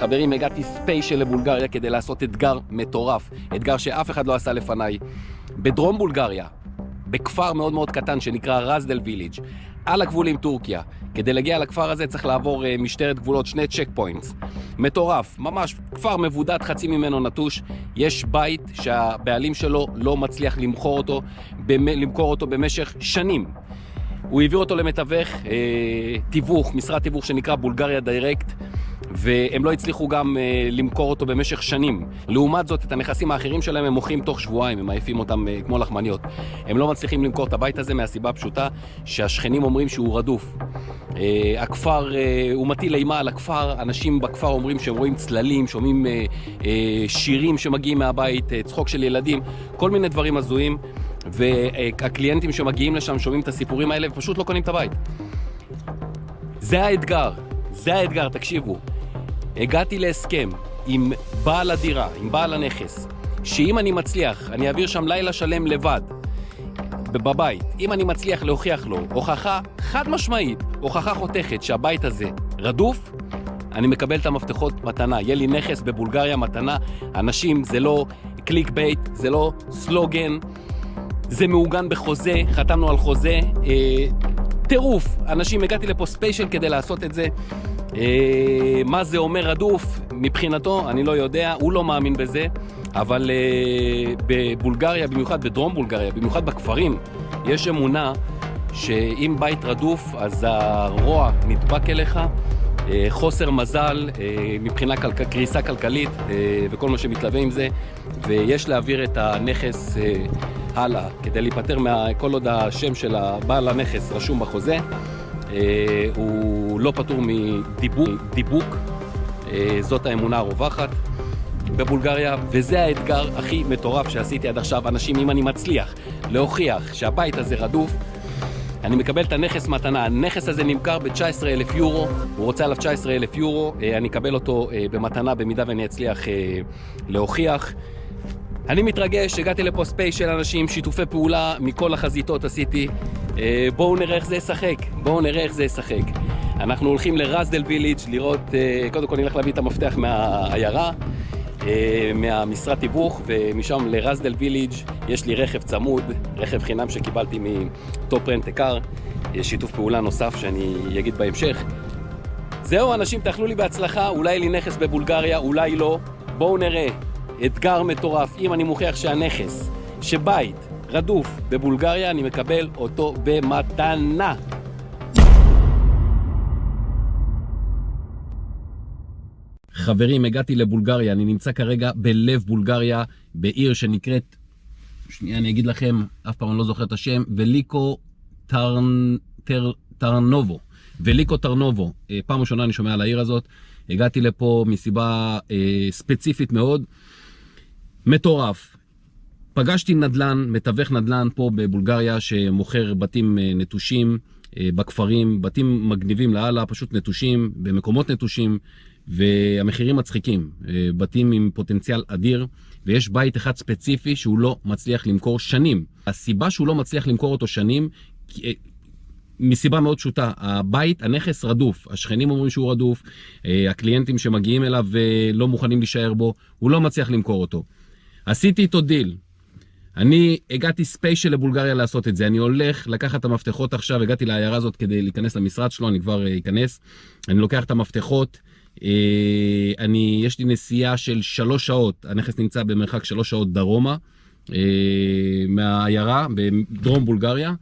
חברים, הגעתי ספיישל לבולגריה כדי לעשות אתגר מטורף. אתגר שאף אחד לא עשה לפניי. בדרום בולגריה, בכפר מאוד מאוד קטן שנקרא רזדל ויליג', על הגבול עם טורקיה. כדי להגיע לכפר הזה צריך לעבור משטרת גבולות, 2 צ'ק פוינטס. מטורף, ממש כפר מבודד, חצי ממנו נטוש. יש בית שהבעלים שלו לא מצליח למכור אותו במשך שנים. הוא העביר אותו למתווך, משרד תיווך שנקרא בולגריה דיירקט, והם לא הצליחו גם למכור אותו במשך שנים. לעומת זאת, את הנכסים האחרים שלהם הם מוכרים תוך שבועיים, הם מעיפים אותם כמו לחמניות. הם לא מצליחים למכור את הבית הזה מהסיבה הפשוטה שהשכנים אומרים שהוא רדוף. הכפר, הוא מטיל אימה על הכפר, אנשים בכפר אומרים שהם רואים צללים, שומעים שירים שמגיעים מהבית, צחוק של ילדים, כל מיני דברים הזויים, והקליינטים שמגיעים לשם שומעים את הסיפורים האלה ופשוט לא קונים את הבית. זה האתגר, תקשיבו. הגעתי להסכם עם בעל הדירה, עם בעל הנכס, שאם אני מצליח, אני אעביר שם לילה שלם לבד, בבית. אם אני מצליח להוכיח לו הוכחה חד משמעית, הוכחה חותכת שהבית הזה רדוף, אני מקבל את המפתחות מתנה. יהיה לי נכס בבולגריה מתנה. אנשים, זה לא קליק בייט, זה לא סלוגן, זה מעוגן בחוזה, חתמנו על חוזה. טירוף. אנשים, הגעתי לפה ספיישל כדי לעשות את זה. מה זה אומר רדוף? מבחינתו, אני לא יודע, הוא לא מאמין בזה, אבל בבולגריה, במיוחד בדרום בולגריה, במיוחד בכפרים, יש אמונה שאם בית רדוף, אז הרוע נדבק אליך, חוסר מזל, מבחינה קריסה כלכלית וכל מה שמתלווה עם זה, ויש להעביר את הנכס הלאה, כדי להיפטר כל עוד השם של בעל הנכס רשום בחוזה. הוא לא פטור מדיבוק, זאת האמונה הרווחת בבולגריה, וזה האתגר הכי מטורף שעשיתי עד עכשיו. אנשים, אם אני מצליח להוכיח שהבית הזה רדוף, אני מקבל את הנכס מתנה. הנכס הזה נמכר ב-19,000 יורו, הוא רוצה עליו 19,000 יורו, אני אקבל אותו במתנה במידה ואני אצליח להוכיח. אני מתרגש, הגעתי לפה ספיישל אנשים, שיתופי פעולה מכל החזיתות עשיתי. בואו נראה איך זה ישחק. אנחנו הולכים לרזדל ויליג' לראות, קודם כל נלך להביא את המפתח מהעיירה, מהמשרד תיווך, ומשם לרזדל ויליג' יש לי רכב צמוד, רכב חינם שקיבלתי מטופ רנט קאר, שיתוף פעולה נוסף שאני אגיד בהמשך. זהו אנשים, תאכלו לי בהצלחה, אולי לי נכס בבולגריה, אולי לא. בואו נראה, אתגר מטורף. אם אני מוכיח שהנכס, שבית רדוף בבולגריה, אני מקבל אותו במתנה. חברים, הגעתי לבולגריה, אני נמצא כרגע בלב בולגריה, בעיר שנקראת, אני אגיד לכם, אף פעם אני לא זוכר את השם, וליקו טרנובו. פעם ראשונה אני שומע על העיר הזאת. הגעתי לפה מסיבה ספציפית מאוד, מטורף. פגשתי מתווך נדל"ן פה בבולגריה שמוכר בתים נטושים בכפרים, בתים מגניבים לעלה, פשוט נטושים, במקומות נטושים, והמחירים מצחיקים, בתים עם פוטנציאל אדיר, ויש בית אחד ספציפי שהוא לא מצליח למכור שנים. הסיבה שהוא לא מצליח למכור אותו שנים, מסיבה מאוד פשוטה, הנכס רדוף, השכנים אומרים שהוא רדוף, הקליינטים שמגיעים אליו לא מוכנים להישאר בו, הוא לא מצליח למכור אותו. עשיתי איתו דיל. אני הגעתי ספיישל לבולגריה לעשות את זה. אני הולך לקחת את המפתחות עכשיו, הגעתי לעיירה הזאת כדי להיכנס למשרד שלו, אני כבר אכנס. אני לוקח את המפתחות, יש לי נסיעה של 3 שעות, הנכס נמצא במרחק 3 שעות דרומה, מהעיירה בדרום בולגריה,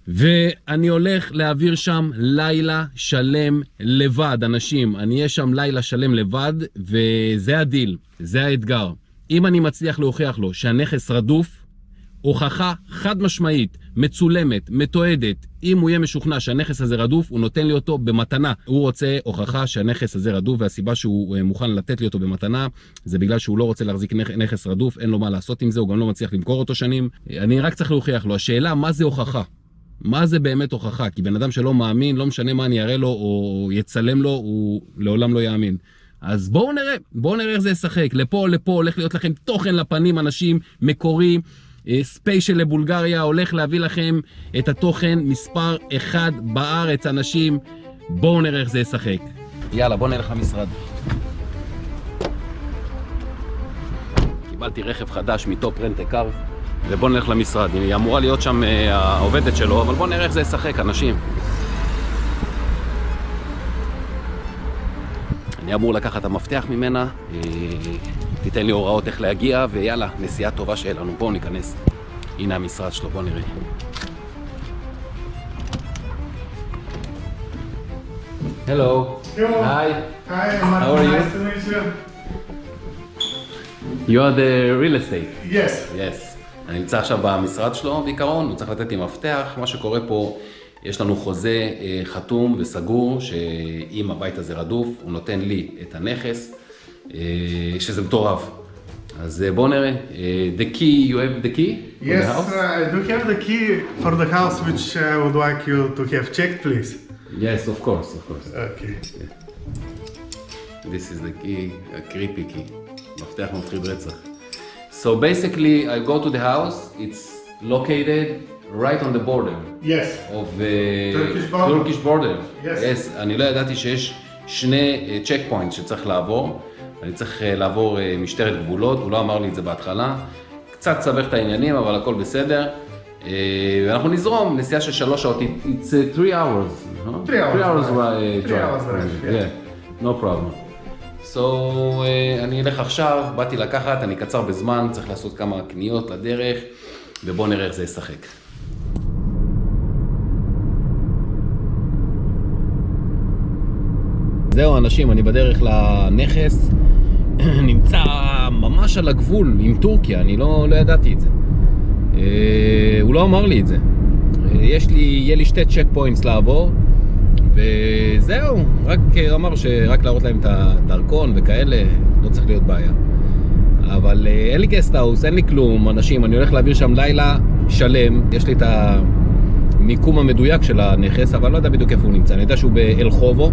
ואני הולך להעביר שם לילה שלם לבד, אנשים. אני אהיה שם לילה שלם לבד, וזה הדיל, זה האתגר. אם אני מצליח להוכיח לו שהנכס רדוף, הוכחה חד משמעית, מצולמת, מתועדת, אם הוא יהיה משוכנע שהנכס הזה רדוף, הוא נותן לי אותו במתנה. הוא רוצה הוכחה שהנכס הזה רדוף, והסיבה שהוא מוכן לתת לי אותו במתנה, זה בגלל שהוא לא רוצה להחזיק נכס רדוף, אין לו מה לעשות עם זה, הוא גם לא מצליח למכור אותו שנים. אני רק צריך להוכיח לו. השאלה, מה זה הוכחה? מה זה באמת הוכחה? כי בן אדם שלא מאמין, לא משנה מה אני אראה לו או יצלם לו, הוא לעולם לא יאמין. אז בואו נראה איך זה ישחק. לפה, הולך להיות לכם תוכן לפנים, אנשים, מקורי, ספיישל לבולגריה, הולך להביא לכם את התוכן מספר 1 בארץ, אנשים. בואו נראה איך זה ישחק. יאללה, בוא נלך למשרד. קיבלתי רכב חדש מטופ רנט א קאר, ובוא נלך למשרד. היא אמורה להיות שם העובדת שלו, אבל בוא נראה איך זה ישחק, אנשים. אני אמור לקחת את המפתח ממנה, תיתן לי הוראות איך להגיע, ויאללה, נסיעה טובה שיהיה לנו. בואו ניכנס. הנה המשרד שלו, בואו נראה. Hello. Yo. Hi. Hi, How are you? nice to meet you. You are the real estate. Yes. Yes. אני נמצא עכשיו במשרד שלו בעיקרון, הוא צריך לתת לי מפתח. מה שקורה פה, יש לנו חוזה חתום וסגור, שאם הבית הזה רדוף, הוא נותן לי את הנכס, שזה מטורף. אז בואו נראה. The key, you have the key? Yes, I do have the key for the house which I would like you to have checked, please. Yes, of course, of course. Okay. This is the key, a creepy key. מפתח מפחיד רצח. So basically, I go to the house, it's located right on the border Yes. of Turkish border. Yes. Yes. Yes, אני לא ידעתי שיש שני check points שצריך לעבור. אני צריך לעבור משטרת גבולות, הוא לא אמר לי את זה בהתחלה. קצת סבך את העניינים, אבל הכל בסדר. ואנחנו נזרום, נסיעה של 3 שעות. It's 3 hours. 3 hours. 3 hours drive. 3 hours drive, Yeah, no problem. So, אני אלך עכשיו, באתי לקחת, אני קצר בזמן, צריך לעשות כמה קניות לדרך, ובואו נראה איך זה ישחק. זהו אנשים, אני בדרך לנכס, נמצא ממש על הגבול עם טורקיה, אני לא ידעתי את זה. הוא לא אמר לי את זה. יהיה לי 2 צ'ק פוינטס לעבור, וזהו, רק אמר שרק להראות להם את הדרכון וכאלה, לא צריך להיות בעיה. אבל אין לי גסטהאוס, אין לי כלום, אנשים, אני הולך להעביר שם לילה שלם, יש לי את המיקום המדויק של הנכס, אבל לא יודע בדיוק איפה הוא נמצא, אני יודע שהוא באלחובו,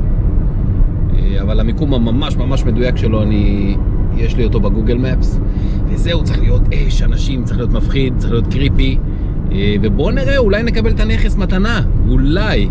אבל המיקום הממש ממש מדויק שלו, יש לי אותו בגוגל מפס, וזהו, צריך להיות אש, אנשים, צריך להיות מפחיד, צריך להיות קריפי, ובואו נראה, אולי נקבל את הנכס מתנה, אולי.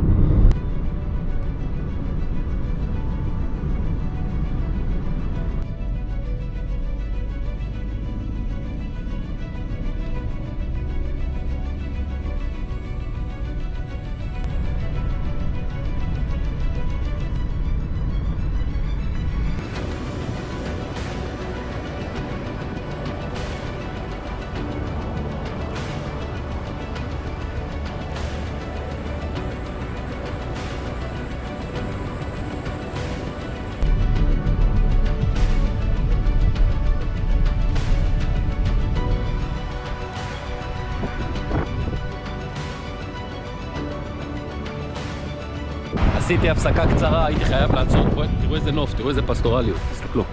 עשיתי הפסקה קצרה, הייתי חייב לעצור. תראו איזה נוף, תראו איזה פסטורליות, תסתכלו.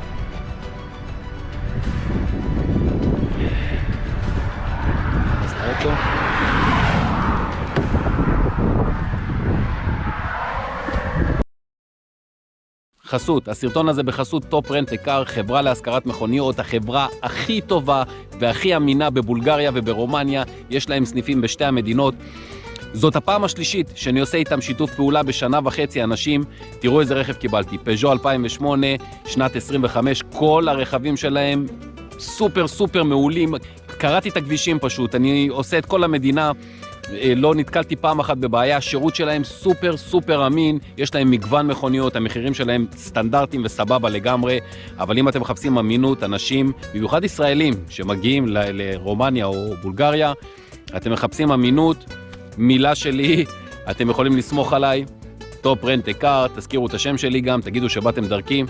אז נראה פה. חסות, הסרטון הזה בחסות טופ רנט א קאר, חברה להשכרת מכוניות, החברה הכי טובה והכי אמינה בבולגריה וברומניה, יש להם סניפים בשתי המדינות. זאת הפעם השלישית שאני עושה איתם שיתוף פעולה בשנה וחצי אנשים. תראו איזה רכב קיבלתי, פז'ו 2008, שנת 25, כל הרכבים שלהם סופר סופר מעולים. קראתי את הכבישים פשוט, אני עושה את כל המדינה, לא נתקלתי פעם אחת בבעיה, השירות שלהם סופר סופר אמין, יש להם מגוון מכוניות, המחירים שלהם סטנדרטיים וסבבה לגמרי, אבל אם אתם מחפשים אמינות, אנשים, במיוחד ישראלים שמגיעים לרומניה או בולגריה, אתם מחפשים אמינות, מילה שלי, אתם יכולים לסמוך עליי, טופ רנט א קאר, תזכירו את השם שלי גם, תגידו שבאתם דרכי,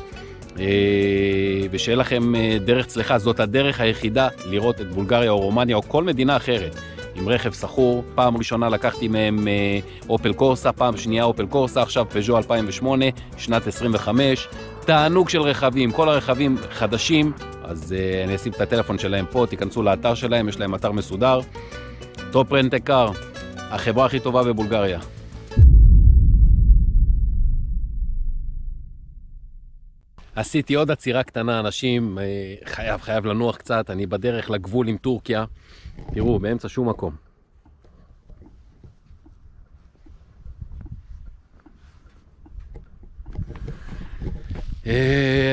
ושיהיה לכם דרך צלחה. זאת הדרך היחידה לראות את בולגריה או רומניה או כל מדינה אחרת עם רכב סחור. פעם ראשונה לקחתי מהם אופל קורסה, פעם שנייה אופל קורסה, עכשיו פז'ו 2008, שנת 25, תענוג של רכבים, כל הרכבים חדשים. אז אני אשים את הטלפון שלהם פה, תיכנסו לאתר שלהם, יש להם אתר מסודר. טופ רנט א קאר, החברה הכי טובה בבולגריה. עשיתי עוד עצירה קטנה, אנשים, חייב לנוח קצת, אני בדרך לגבול עם טורקיה. תראו, באמצע שום מקום.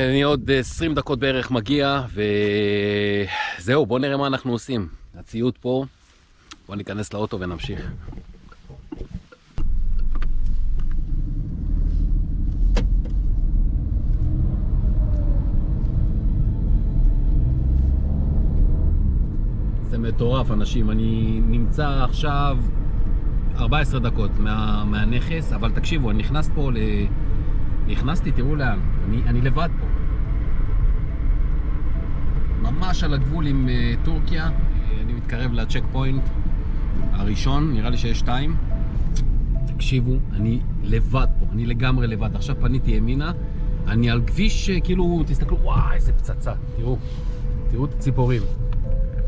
אני עוד 20 דקות בערך מגיע, וזהו, בואו נראה מה אנחנו עושים. הציוד פה, בואו ניכנס לאוטו ונמשיך. זה מטורף, אנשים. אני נמצא עכשיו 14 דקות מהנכס, אבל תקשיבו, אני נכנס פה נכנסתי, תראו לאן. אני לבד פה. ממש על הגבול עם טורקיה. אני מתקרב לצ'ק פוינט הראשון, נראה לי שיש 2. תקשיבו, אני לבד פה, אני לגמרי לבד. עכשיו פניתי ימינה, אני על כביש, כאילו, תסתכלו, וואי, איזה פצצה. תראו את הציפורים.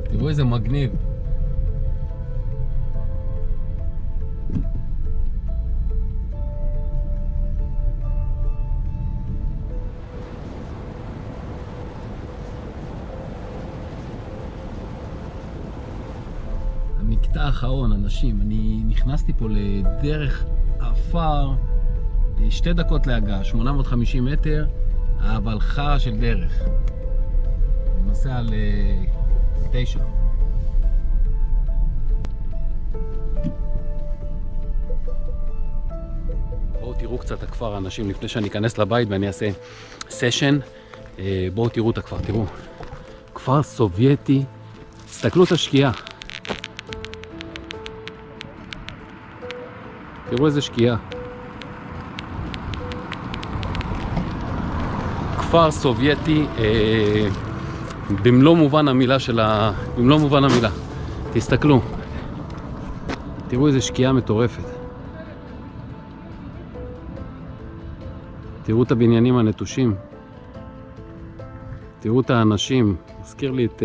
תראו איזה מגניב. המקטע האחרון, אנשים, אני נכנסתי פה לדרך אפר, 2 דקות להגעה, 850 מטר, אבל חרא של דרך. אני נוסע על 9. בואו תראו קצת הכפר, אנשים, לפני שאני אכנס לבית ואני אעשה סשן. בואו תראו את הכפר, תראו. כפר סובייטי, תסתכלו את השקיעה. תראו איזה שקיעה. כפר סובייטי, במלוא מובן המילה במלוא מובן המילה. תסתכלו. תראו איזה שקיעה מטורפת. תראו את הבניינים הנטושים. תראו את האנשים. מזכיר לי את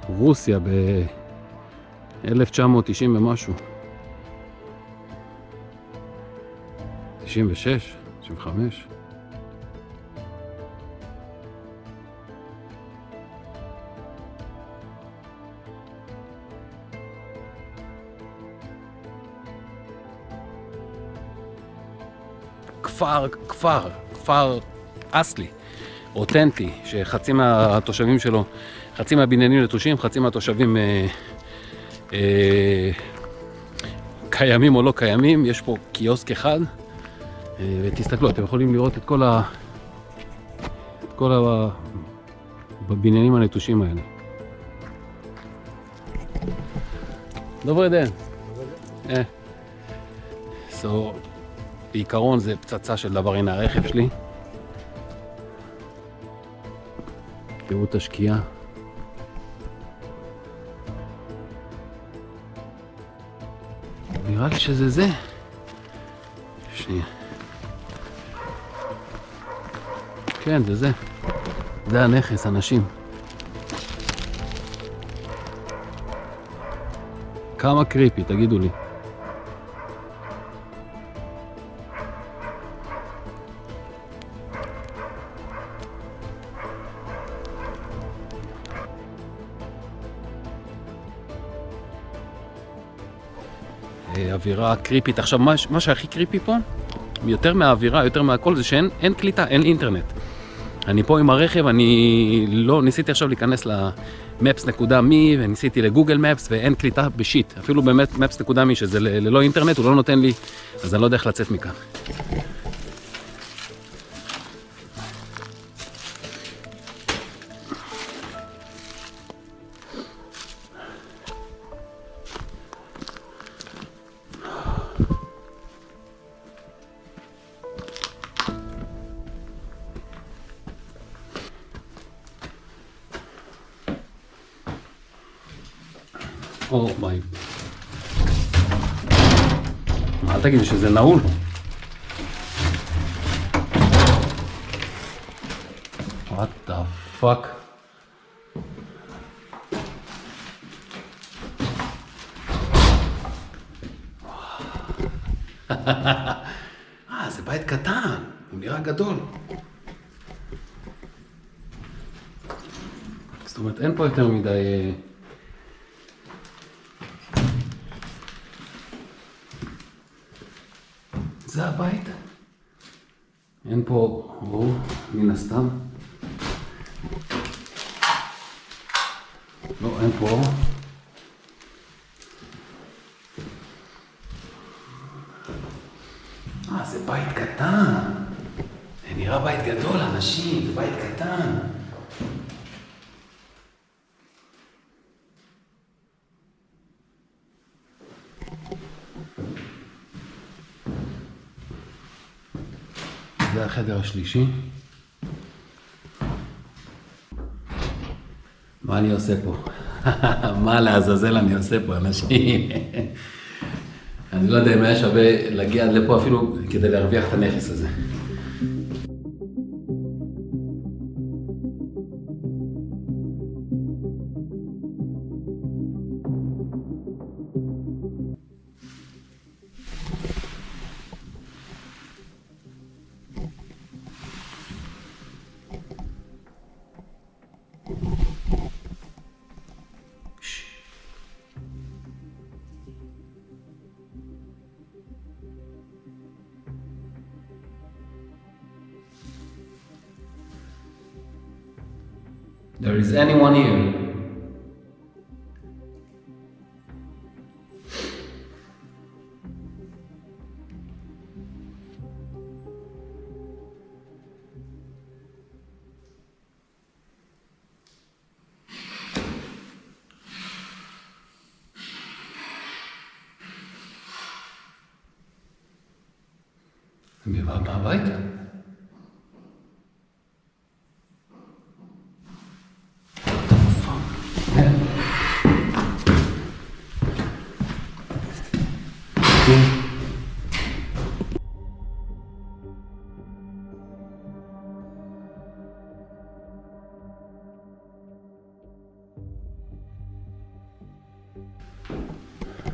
רוסיה ב-1990 ומשהו. 96, 95. כפר אסלי, אותנטי, שחצי מהתושבים שלו, חצי מהבניינים נטושים, חצי מהתושבים קיימים או לא קיימים. יש פה קיוסק אחד, ותסתכלו, אתם יכולים לראות את כל הבניינים הנטושים האלה. דוברי דן. בעיקרון זה פצצה של דבר. הנה הרכב שלי. תראו את השקיעה. נראה לי שזה זה. שנייה. כן, זה זה. זה הנכס, אנשים. כמה קריפי, תגידו לי. אווירה קריפית. עכשיו, מה שהכי קריפי פה, יותר מהאווירה, יותר מהכל, זה שאין קליטה, אין אינטרנט. אני פה עם הרכב, אני לא ניסיתי עכשיו להיכנס ל-maps.me וניסיתי לגוגל מפס ואין קליטה בשיט. אפילו באמת maps.me שזה ללא אינטרנט, הוא לא נותן לי, אז אני לא יודע איך לצאת מכאן. ביי. אל תגידו שזה נעול. What the fuck? זה בית קטן, הוא נראה גדול. זאת אומרת, אין פה יותר מדי... זה הבית? אין פה אור, מן הסתם. לא, אין פה אור. זה בית קטן. זה נראה בית גדול, אנשים, זה בית קטן. זה החדר השלישי. מה אני עושה פה? מה לעזאזל אני עושה פה, אנשים? אני לא יודע אם היה שווה להגיע עד לפה אפילו כדי להרוויח את הנכס הזה. There is anyone here? מי בא מהבית?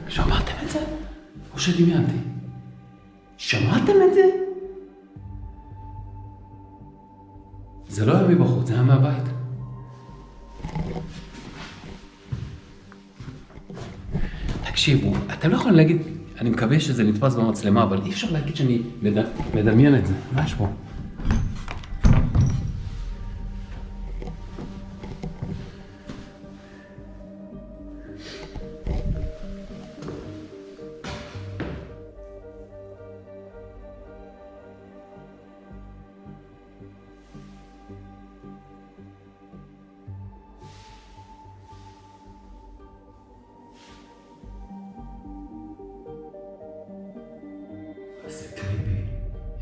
שמעתם את זה? או שדמיינתי? שמעתם את זה? זה לא היה מבחוץ, זה היה מהבית. תקשיבו, אתם לא יכולים להגיד, אני מקווה שזה נתפס במצלמה, אבל אי אפשר להגיד שאני מדמיין את זה. מה יש פה?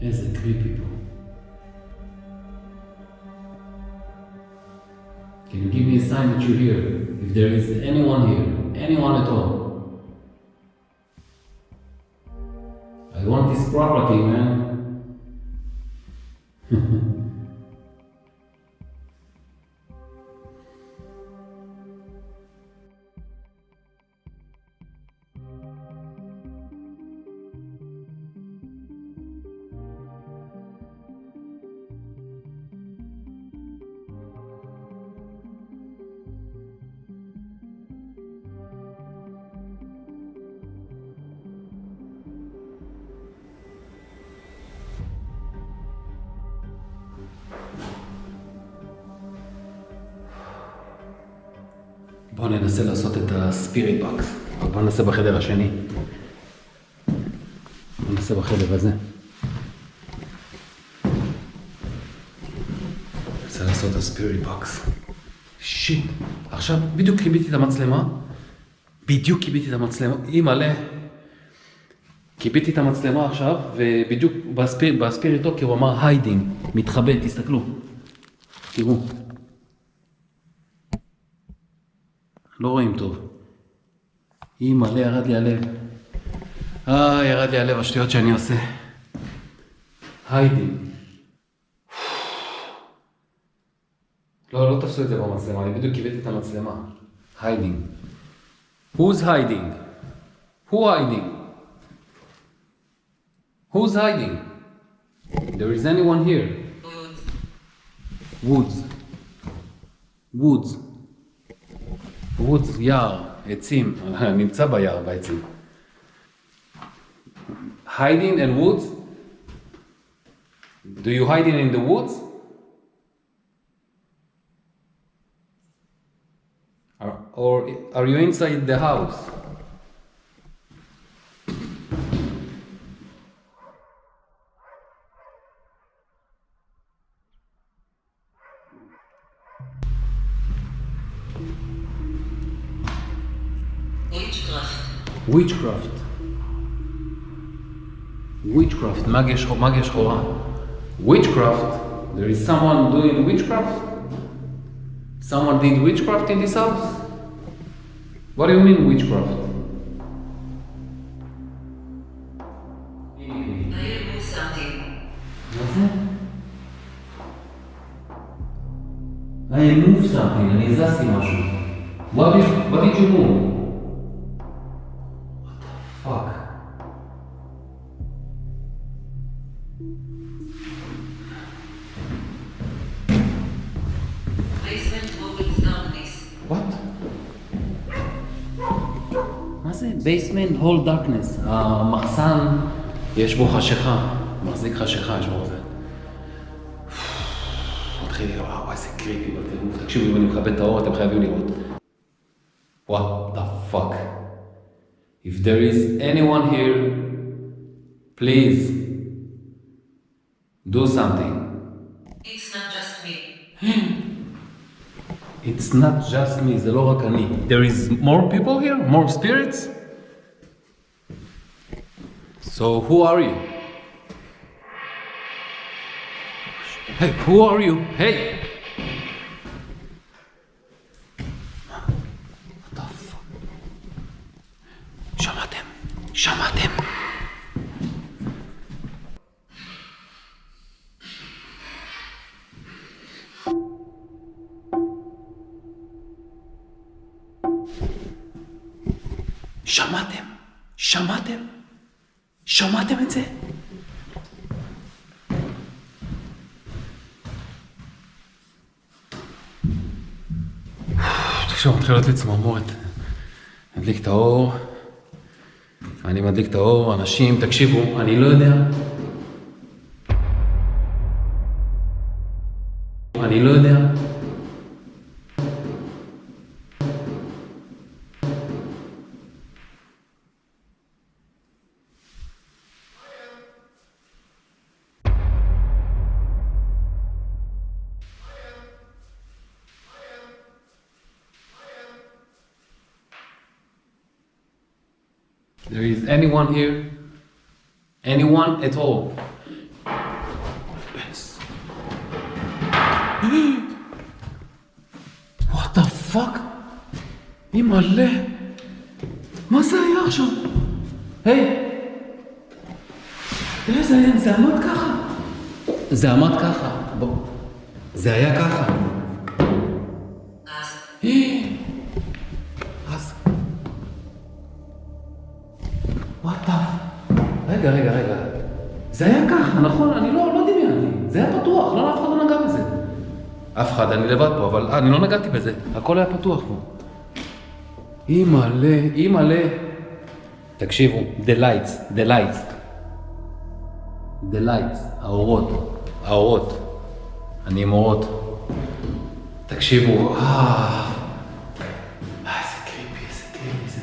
איזה קריפי פה. Can you give me a sign that you're here? If there is anyone here, anyone at all. I want this property, man. בואו ננסה לעשות את הספיריט בוקס. בואו ננסה בחדר השני. בואו ננסה בחדר הזה. ננסה לעשות את הספיריט בוקס. שיט. עכשיו, בדיוק קיביתי את המצלמה. אימא'לה. קיביתי את המצלמה עכשיו, ובדיוק בספיריט בוקס הוא אמר היידינג. מתחבא, תסתכלו. תראו. לא רואים טוב. אימא'לה, ירד לי הלב. ירד לי הלב, השטויות שאני עושה. היידינג. לא תפסו את זה במצלמה, אני בדיוק קיבלתי את המצלמה. היידינג. Who's hiding? Who hiding? Who's hiding? There is anyone here? Woods, יער, עצים, נמצא ביער בעצים. Hiding and woods? Do you hide in the woods? Or are you inside the house? Witchcraft. Witchcraft. Magia שחורה. Witchcraft. There is someone doing witchcraft? Someone did witchcraft in this house? What do you mean witchcraft? I remove something. I moved something, אני הזזתי משהו. What did you move? What the fuck? Basement opens darkness. What? מה זה? basement hall darkness. המחסן, יש בו חשיכה. מחזיק חשיכה, יש בו זה. מתחיל, וואו, איזה קריפי בטירוף. תקשיבו, אם אני מכבה את האור, אתם חייבים לראות. What the fuck? If there is anyone here, please do something. It's not just me. It's not just me, זה לא רק אני. There is more people here? More spirits? So who are you? Hey, who are you? Hey! What the fuck? שמעתם? שמעתם? שמעתם? שמעתם? שמעתם את זה? תקשיבו, מתחילות לי צמרמורת. מדליק את האור. אני מדליק את האור, אנשים, תקשיבו, אני לא יודע. אני לא יודע. There is anyone here? Anyone at all? Yes. What the fuck? אימא'לה. מה זה היה עכשיו? היי! תראה, זה עמד ככה. זה עמד ככה. בוא. זה היה ככה. אז. What the... רגע. זה היה ככה, נכון? אני לא דמיינתי. זה היה פתוח, אף אחד לא נגע בזה. אף אחד, אני לבד פה, אבל אני לא נגעתי בזה. הכל היה פתוח פה. אימא'לה. תקשיבו, the lights, האורות. אני עם אורות. תקשיבו, איזה קריפי זה.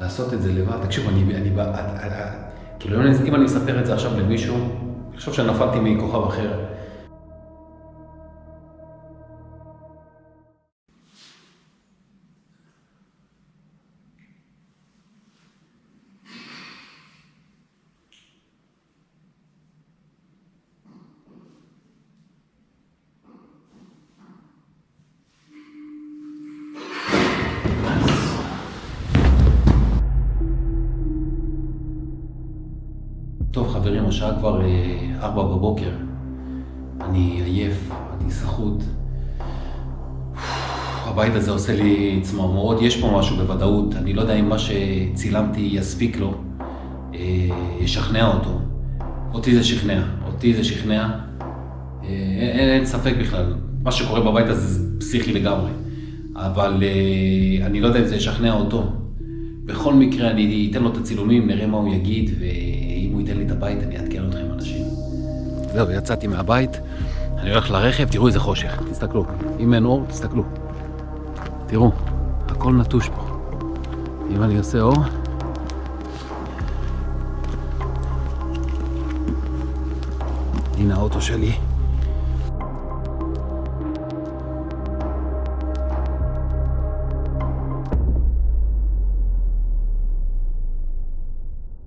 לעשות את זה לבד, תקשיבו, כאילו אם אני מספר את זה עכשיו למישהו, אני חושב שנפלתי מכוכב אחר. טוב חברים, השעה כבר 4 בבוקר. אני עייף, אני סחוט. הבית הזה עושה לי צמרמורות, יש פה משהו בוודאות. אני לא יודע אם מה שצילמתי יספיק לו, ישכנע אותו. אותי זה שכנע. אין ספק בכלל. מה שקורה בבית הזה זה פסיכי לגמרי. אבל אני לא יודע אם זה ישכנע אותו. בכל מקרה אני אתן לו את הצילומים, נראה מה הוא יגיד, ואם הוא ייתן לי את הבית אני אעדכן אתכם אנשים. זהו, יצאתי מהבית, אני הולך לרכב, תראו איזה חושך, תסתכלו. אם אין אור, תסתכלו. תראו, הכל נטוש פה. אם אני עושה אור... הנה האוטו שלי.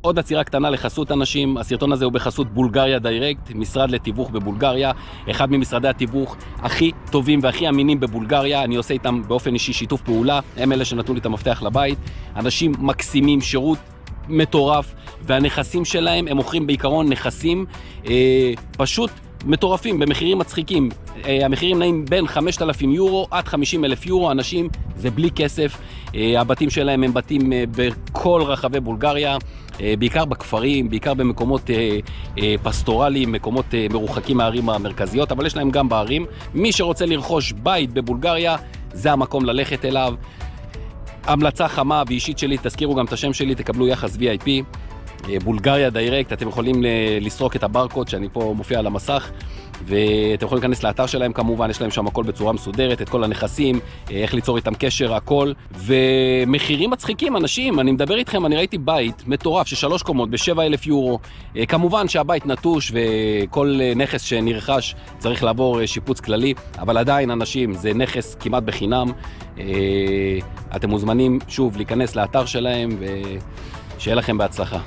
עוד עצירה קטנה לחסות אנשים, הסרטון הזה הוא בחסות בולגריה דיירקט, משרד לתיווך בבולגריה, אחד ממשרדי התיווך הכי טובים והכי אמינים בבולגריה, אני עושה איתם באופן אישי שיתוף פעולה, הם אלה שנתנו לי את המפתח לבית, אנשים מקסימים, שירות מטורף, והנכסים שלהם, הם מוכרים בעיקרון נכסים פשוט מטורפים, במחירים מצחיקים. המחירים נעים בין 5,000 יורו עד 50,000 יורו, אנשים זה בלי כסף, הבתים שלהם הם בתים בכל רחבי בולגריה, בעיקר בכפרים, בעיקר במקומות פסטורליים, מקומות מרוחקים מהערים המרכזיות, אבל יש להם גם בערים. מי שרוצה לרכוש בית בבולגריה, זה המקום ללכת אליו. המלצה חמה ואישית שלי, תזכירו גם את השם שלי, תקבלו יחס VIP. בולגריה דיירקט, אתם יכולים לסרוק את הברקוד שאני פה מופיע על המסך, ואתם יכולים להיכנס לאתר שלהם כמובן, יש להם שם הכל בצורה מסודרת, את כל הנכסים, איך ליצור איתם קשר, הכל, ומחירים מצחיקים, אנשים, אני מדבר איתכם, אני ראיתי בית מטורף של 3 קומות ב7,000 יורו, כמובן שהבית נטוש וכל נכס שנרכש צריך לעבור שיפוץ כללי, אבל עדיין אנשים, זה נכס כמעט בחינם, אתם מוזמנים שוב להיכנס לאתר שלהם, ושיהיה לכם בהצלחה.